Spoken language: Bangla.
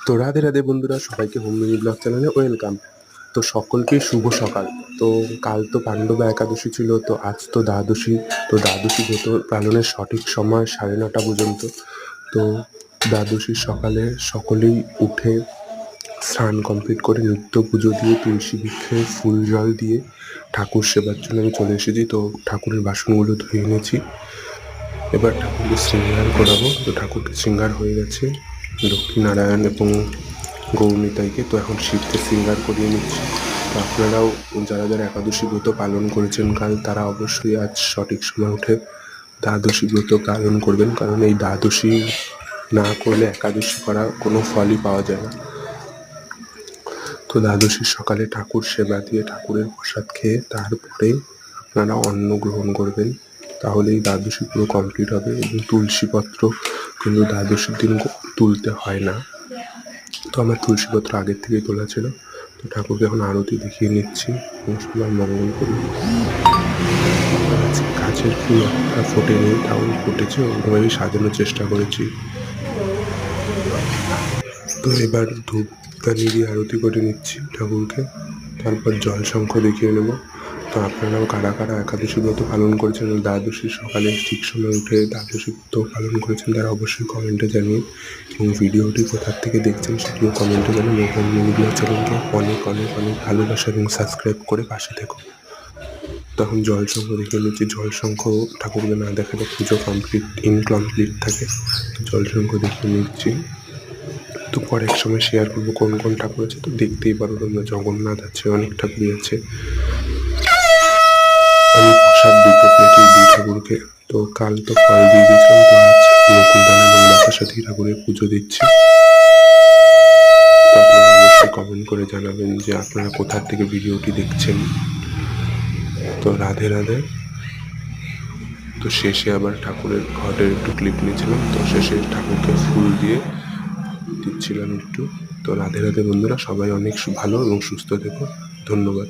তো রাধে রাধে বন্ধুরা, সবাইকে হোম মিনি ব্লগ চ্যানেলে ওয়েলকাম। তো সকলকে শুভ সকাল। তো কাল তো পাণ্ডবা একাদশী ছিল, তো আজ তো দ্বাদশী। তো দ্বাদশী ব্রত পালনের সঠিক সময় 9:30 পর্যন্ত। তো দ্বাদশীর সকালে সকলেই উঠে স্নান কমপ্লিট করে নিত্য পুজো দিয়ে তুলসী বৃক্ষে ফুল জল দিয়ে ঠাকুর সেবার জন্য আমি চলে এসেছি। তো ঠাকুরের বাসনগুলো ধুয়ে এনেছি, এবার ঠাকুরকে শৃঙ্গার করাবো। তো ঠাকুরকে শৃঙ্গার হয়ে গেছে লক্ষ্মীনারায়ণ এবং গৌরনিতাইকে। তো এখন শিবকে শৃঙ্গার করিয়ে নিচ্ছি। তো আপনারাও যারা যারা একাদশী ব্রত পালন করেছেন কাল, তারা অবশ্যই আজ সঠিক সময় উঠে দ্বাদশী ব্রত পালন করবেন, কারণ এই দ্বাদশী না করলে একাদশী করা কোনো ফলই পাওয়া যায় না। তো দ্বাদশীর সকালে ঠাকুর সেবা দিয়ে ঠাকুরের প্রসাদ খেয়ে তারপরে আপনারা অন্ন গ্রহণ করবেন, তাহলেই দ্বাদশী পুরো কমপ্লিট হবে। এবং তুলসীপত্র কিন্তু দ্বাদশীর দিন তুলতে হয় না। তো আমার তুলসীপত্র আগের থেকেই তোলা ছিল। তো ঠাকুরকে এখন আরতি দেখিয়ে নিচ্ছি এবং সবার মঙ্গল করি। গাছের ফুল একটা ফোটেনি, তাও ফুটেছে, ওইভাবেই সাজানোর চেষ্টা করেছি। তো এবার ধূপদানি দিয়ে আরতি করে নিচ্ছি ঠাকুরকে, তারপর জল শঙ্খ দেখিয়ে নেব। তো আপনারাও কারা কারা একাদশী ব্রত পালন করেছেন, দ্বাদশীর সকালে ঠিক সময় উঠে দ্বাদশী ব্রত পালন করেছেন, তারা অবশ্যই কমেন্টে জানিয়ে। এবং ভিডিওটি কোথার থেকে দেখছেন সেটিও কমেন্টে জানান। এবং হোম মিনি ব্লগ চ্যানেলকে অনেক অনেক অনেক ভালোবাসা এবং সাবস্ক্রাইব করে পাশে থেকো। তখন জল শঙ্খ দেখিয়ে নিচ্ছি। জল শঙ্খ ঠাকুরকে না দেখালে পুজো ইনকমপ্লিট থাকে। তো জল শঙ্খ দেখিয়ে নিচ্ছি। তো পরে এক সময় শেয়ার করবো কোন কোন ঠাকুর আছে। তো দেখতেই পারো তোমরা, জগন্নাথ আছে, অনেক ঠাকুরই আছে। আমি প্রসাদ দুটো প্লেটে দিই ঠাকুরকে। তো কাল তো ফল দিয়ে দিয়েছিলাম, তো আজ নকুলদানা এবং বাতাসা দিয়ে ঠাকুরের পুজো দিচ্ছি। তো আপনারা অবশ্যই কমেন্ট করে জানাবেন যে আপনারা কোথা থেকে ভিডিওটি দেখছেন। তো রাধে রাধে। তো শেষে আবার ঠাকুরের ঘটের একটু ক্লিপ নিয়েছিলাম, তো শেষে ঠাকুরকে ফুল দিয়ে দিচ্ছিলাম একটু। তো রাধে রাধে বন্ধুরা, সবাই অনেক ভালো এবং সুস্থ থেকো। ধন্যবাদ।